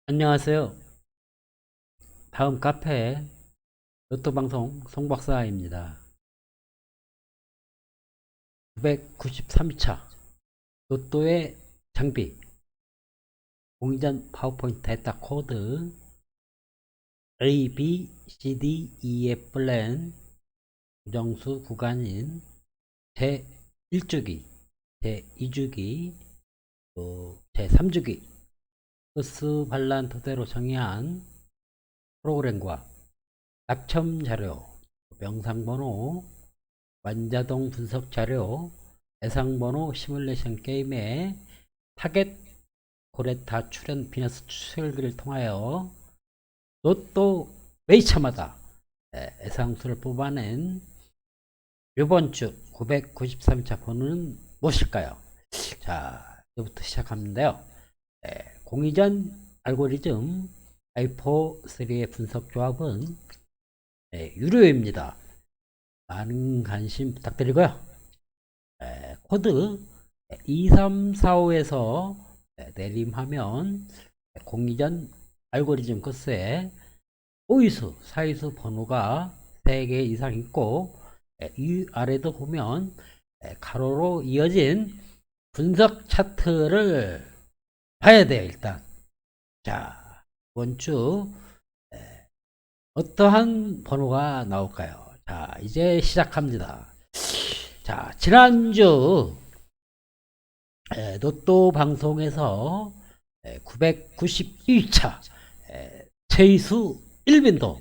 안녕하세요. 다음 카페 로또 방송 송박사입니다. 993차 로또의 장비 공전 파워포인트 데이터 코드 A, B, C, D, E의 플랜 정수 구간인 제1주기, 제2주기, 또 제3주기 버스 반란 토대로 정의한 프로그램과 낙첨 자료, 명상번호, 완자동 분석 자료, 예상번호 시뮬레이션 게임의 타겟 고레타 출연 비너스 추출기를 통하여 로또 매차마다 예상수를 뽑아낸 이번 주 993차 번호는 무엇일까요? 자, 이제부터 시작하는데요. 공이전 알고리즘 i4-3의 분석 조합은 유료입니다. 많은 관심 부탁드리고요. 코드 2345에서 내림하면 공이전 알고리즘 코스에 오이수, 사이수 번호가 3개 이상 있고 이 아래도 보면 가로로 이어진 분석 차트를 봐야 돼요. 일단 자, 이번 주 어떠한 번호가 나올까요? 자, 이제 시작합니다. 자, 지난주 로또 방송에서 992차 최이수 1빈도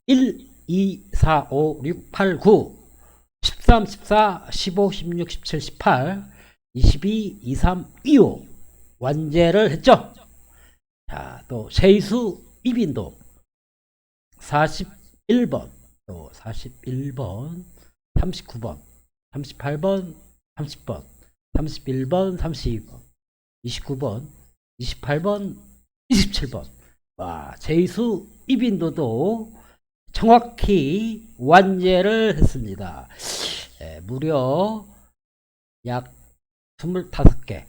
1, 2, 4, 5, 6, 8, 9 13, 14, 15, 16, 17, 18 22, 23, 25 완제를 했죠. 자, 또 최이수 2빈도 41번 또 41번 39번 38번 30번 31번 32번 29번 28번 27번 와, 제이수 이빈도도 정확히 완제를 했습니다. 무려 약 25개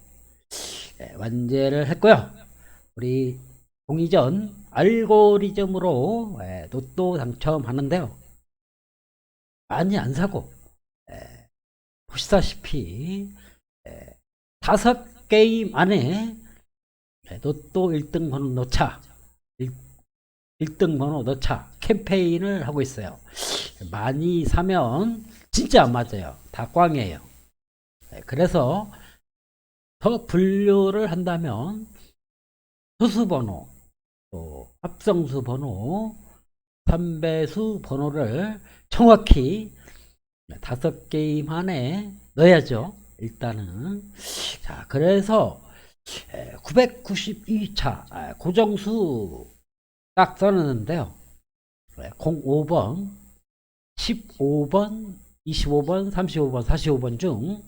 완제를 했고요. 우리 공이전 알고리즘으로 로또 당첨하는데요. 많이 안 사고 보시다시피 5게임 안에 로또 1등 번호 넣자 1등 번호 넣자 캠페인을 하고 있어요. 많이 사면 진짜 안 맞아요. 다 꽝이에요. 그래서 더 분류를 한다면 소수 번호, 또 합성수 번호, 3배수 번호를 정확히 5게임 안에 넣어야죠. 일단은. 자, 그래서 992차 고정수 딱 써놨는데요. 05번, 15번, 25번, 35번, 45번 중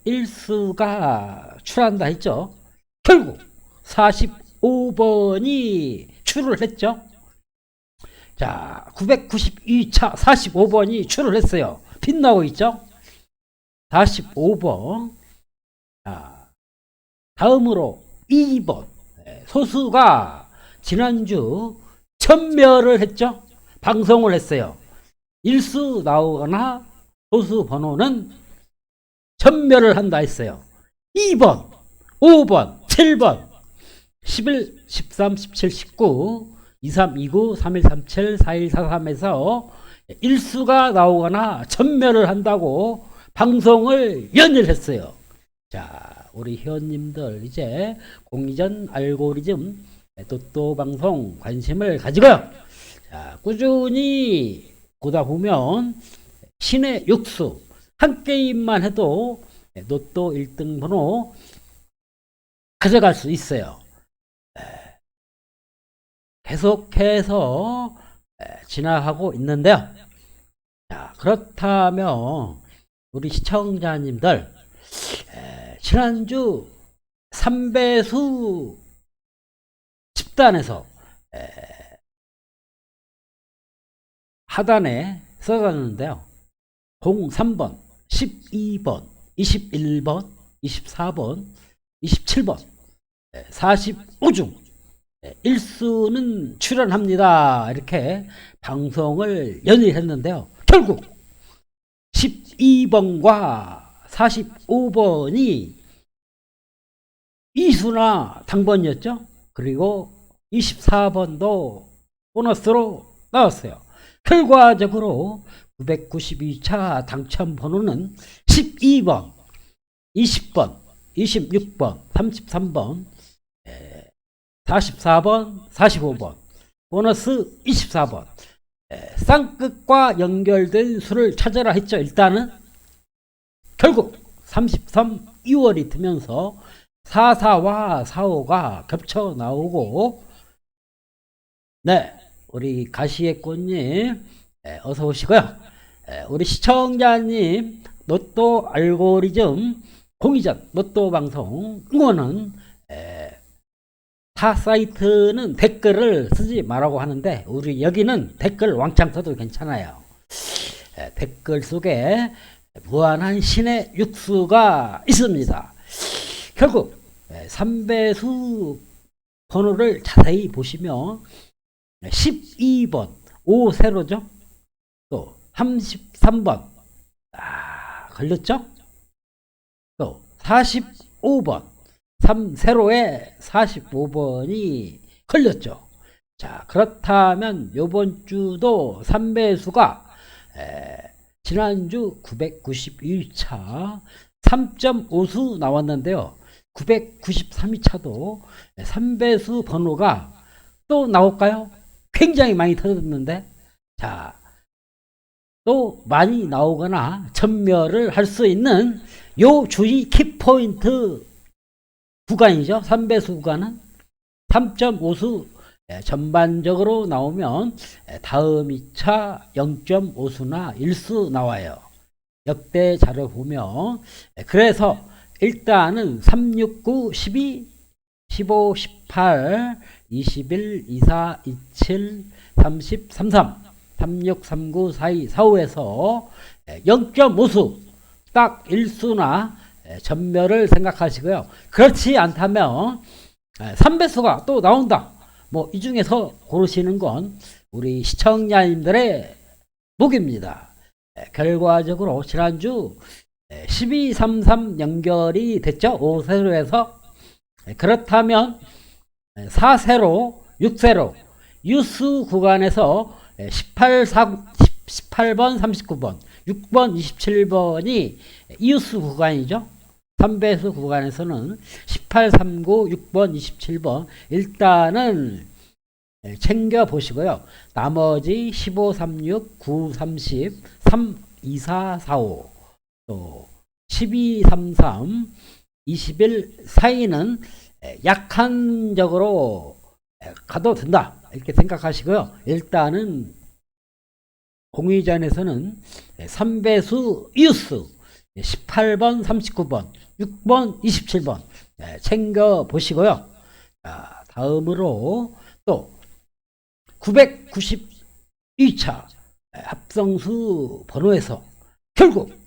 1수가 출한다 했죠. 결국 45번이 출을 했죠. 자, 992차 45번이 출을 했어요. 빛나고 있죠. 45번. 자, 다음으로 2번 소수가 지난주 천멸을 했죠. 방송을 했어요. 일수 나오거나 소수 번호는 천멸을 한다 했어요. 2번 5번 7번 11 13 17 19 23 29 31 37 41 43에서 일수가 나오거나 천멸을 한다고 방송을 연일했어요. 자, 우리 회원님들 이제 공이전 알고리즘 또또 방송 관심을 가지고요. 자, 꾸준히 보다 보면 신의 육수 한 게임만 해도 로또 1등 번호 가져갈 수 있어요. 계속해서 진행하고 있는데요. 자, 그렇다면 우리 시청자님들 지난주 3배수 집단에서 하단에 써놨는데요. 03번, 12번, 21번, 24번, 27번, 45중 일수는 출연합니다. 이렇게 방송을 연일했는데요. 결국 12번과 45번이 이수나 당번이었죠. 그리고 24번도 보너스로 나왔어요. 결과적으로 992차 당첨 번호는 12번, 20번, 26번, 33번, 44번, 45번, 보너스 24번. 쌍끝과 연결된 수를 찾아라 했죠. 일단은 결국 33, 2월이 뜨면서 44와 45가 겹쳐 나오고, 네, 우리 가시의 꽃님 어서 오시고요. 우리 시청자님 로또 알고리즘 공이전 로또 방송 응원은 타 사이트는 댓글을 쓰지 말라고 하는데 우리 여기는 댓글 왕창 써도 괜찮아요. 댓글 속에 무한한 신의 육수가 있습니다. 결국 3배수 번호를 자세히 보시면 12번 5세로죠. 또 33번 걸렸죠. 또 45번 3세로에 45번이 걸렸죠. 자, 그렇다면 요번 주도 3배수가 지난주 991차 3.5수 나왔는데요. 993차도 3배수 번호가 또 나올까요? 굉장히 많이 터졌는데, 자, 또 많이 나오거나 전멸을 할 수 있는 요 주의 키포인트 구간이죠. 3배수 구간은 3.5수 전반적으로 나오면 다음 2차 0.5수나 1수 나와요. 역대 자료 보면. 그래서 일단은 3, 6, 9, 12, 15, 18, 21, 24, 27, 30, 33, 36, 39, 42, 45에서 0.5수 딱 1수나 전멸을 생각하시고요. 그렇지 않다면 3배수가 또 나온다. 뭐 이 중에서 고르시는 건 우리 시청자님들의 몫입니다. 결과적으로 지난주 1233 연결이 됐죠. 5세로에서. 그렇다면 4세로, 6세로, 유수 구간에서 18번, 39번, 6번, 27번이 이유수 구간이죠. 3배수 구간에서는 18, 39, 6번, 27번 일단은 챙겨 보시고요. 나머지 15, 36, 9, 30, 3, 24, 45, 또 12, 33, 21, 42는 약한적으로 가도 된다. 이렇게 생각하시고요. 일단은 공의전에서는 3배수 이유수 18번, 39번, 6번, 27번 챙겨 보시고요. 자, 다음으로 또 992차 합성수 번호에서 결국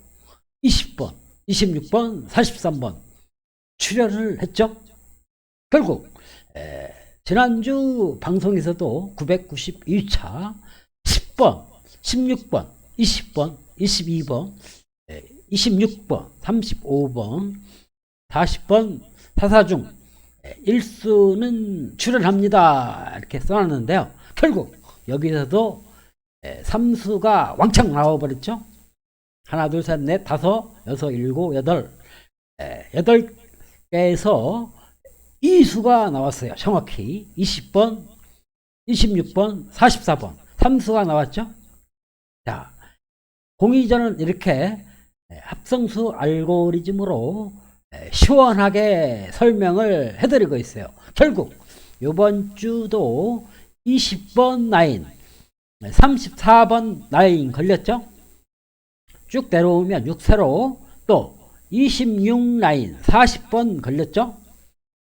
20번, 26번, 43번 출연을 했죠. 결국 지난주 방송에서도 992차 10번, 16번, 20번, 22번, 26번, 35번, 40번 사사중 1수는 출연합니다. 이렇게 써놨는데요. 결국 여기서도 3수가 왕창 나와버렸죠. 하나, 둘, 셋, 넷, 다섯, 여섯, 일곱, 여덟. 8개에서 2수가 나왔어요. 정확히 20번, 26번, 44번 3수가 나왔죠. 자, 공의전은 이렇게 합성수 알고리즘으로 시원하게 설명을 해드리고 있어요. 결국 이번 주도 20번 라인, 34번 라인 걸렸죠. 쭉 내려오면 6세로 또 26 라인 40번 걸렸죠.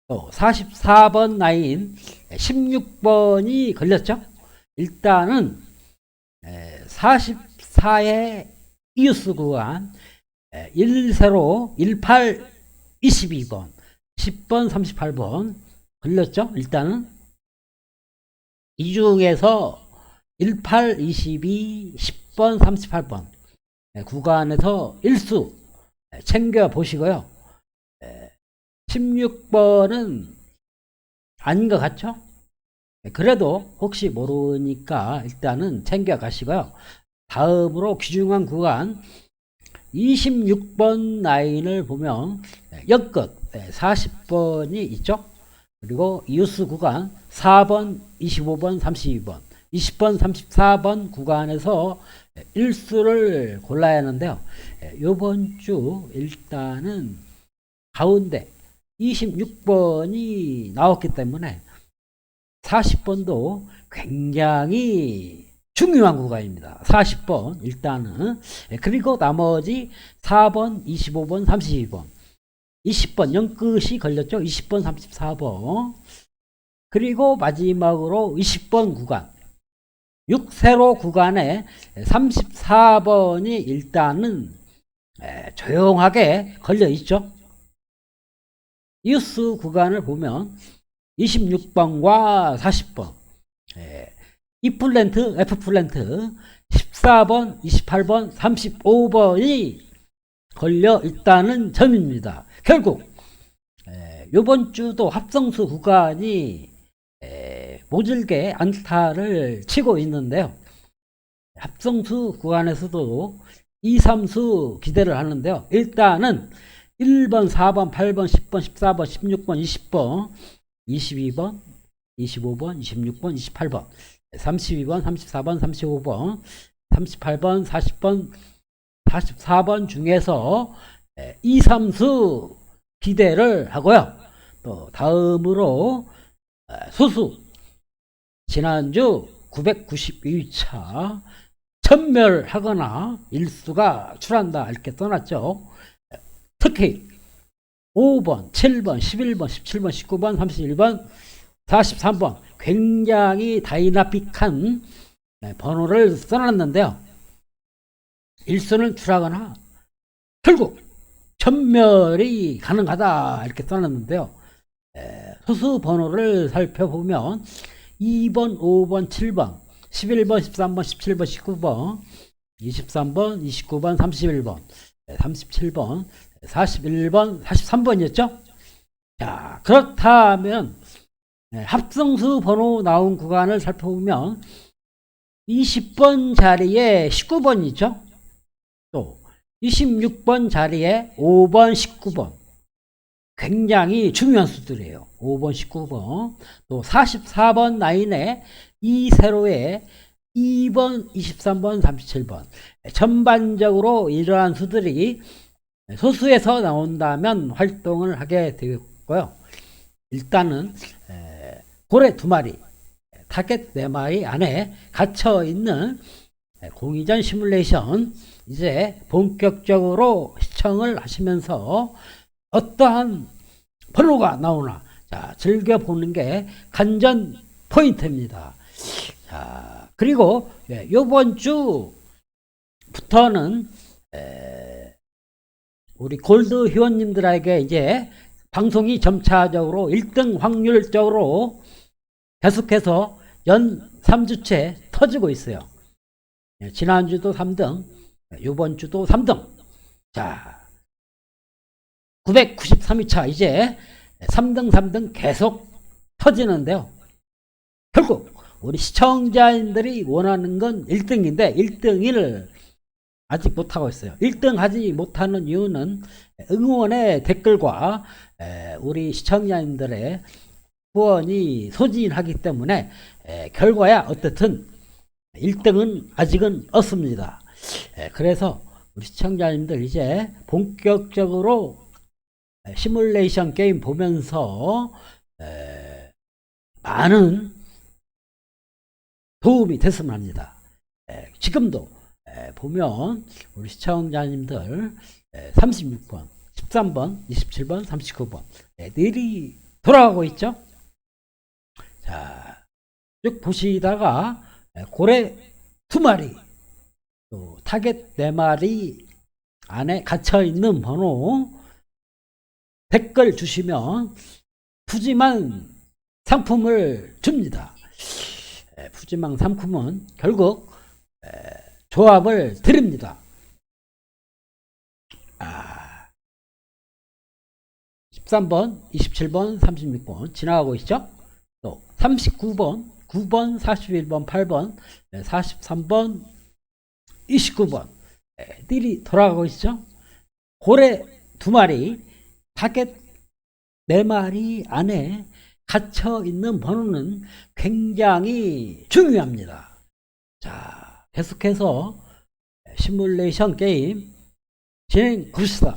또 44번 라인 16번이 걸렸죠. 일단은 44의 이유수 구간 1세로 18, 22번 10번, 38번 걸렸죠. 일단은 이 중에서 18, 22, 10번, 38번 구간에서 일수 챙겨 보시고요. 16번은 아닌 것 같죠? 그래도 혹시 모르니까 일단은 챙겨 가시고요. 다음으로 귀중한 구간 26번 라인을 보면 역끝 40번이 있죠. 그리고 이웃수 구간 4번, 25번, 32번, 20번, 34번 구간에서 일수를 골라야 하는데요. 이번 주 일단은 가운데 26번이 나왔기 때문에 40번도 굉장히 중요한 구간입니다. 40번 일단은. 그리고 나머지 4번, 25번, 32번, 20번 영끝이 걸렸죠. 20번, 34번. 그리고 마지막으로 20번 구간 6세로 구간에 34번이 일단은 조용하게 걸려 있죠. 이웃수 구간을 보면 26번과 40번 E플랜트, F플랜트 14번, 28번, 35번이 걸려 있다는 점입니다. 결국 이번 주도 합성수 구간이 모질게 안타를 치고 있는데요. 합성수 구간에서도 2, 3수 기대를 하는데요. 일단은 1번, 4번, 8번, 10번, 14번, 16번, 20번, 22번, 25번, 26번, 28번, 32번, 34번, 35번, 38번, 40번, 44번 중에서 2, 3수 기대를 하고요. 또 다음으로 소수 지난주 992차 천멸하거나 일수가 출한다 이렇게 써놨죠. 특히 5번, 7번, 11번, 17번, 19번, 31번, 43번 굉장히 다이나믹한 번호를 써놨는데요. 일수는 출하거나 결국 천멸이 가능하다 이렇게 써놨는데요. 소수 번호를 살펴보면 2번, 5번, 7번, 11번, 13번, 17번, 19번, 23번, 29번, 31번, 37번, 41번, 43번이었죠? 자, 그렇다면 합성수 번호 나온 구간을 살펴보면 20번 자리에 19번 있죠? 또 26번 자리에 5번, 19번 굉장히 중요한 수들이에요. 5번, 19번 또 44번 라인에 이 세로에 2번, 23번, 37번 전반적으로 이러한 수들이 소수에서 나온다면 활동을 하게 되겠고요. 일단은 고래 2마리, 타겟 4마리 안에 갇혀있는 공이전 시뮬레이션 이제 본격적으로 시청을 하시면서 어떠한 번호가 나오나 자, 즐겨보는 게 관전 포인트입니다. 자, 그리고 이번 주부터는 우리 골드 회원님들에게 이제 방송이 점차적으로 1등 확률적으로 계속해서 연 3주째 터지고 있어요. 지난주도 3등, 이번 주도 3등. 자, 993회차 이제 3등, 3등 계속 터지는데요. 결국 우리 시청자님들이 원하는 건 1등인데 1등을 아직 못하고 있어요. 1등 하지 못하는 이유는 응원의 댓글과 우리 시청자님들의 후원이 소진하기 때문에 결과야 어떻든 1등은 아직은 없습니다. 그래서 우리 시청자님들 이제 본격적으로 시뮬레이션 게임 보면서 많은 도움이 됐으면 합니다. 지금도 보면 우리 시청자님들 36번, 13번, 27번, 39번 애들이 돌아가고 있죠. 자, 쭉 보시다가 고래 2마리 또 타겟 4마리 안에 갇혀있는 번호 댓글 주시면 푸짐한 상품을 줍니다. 푸짐한 상품은 결국 조합을 드립니다. 13번, 27번, 36번 지나가고 있죠. 또 39번, 9번, 41번, 8번, 43번, 29번 띠리 돌아가고 있죠. 고래 2마리, 타겟 4마리 안에 갇혀 있는 번호는 굉장히 중요합니다. 자, 계속해서 시뮬레이션 게임 진행 봅시다.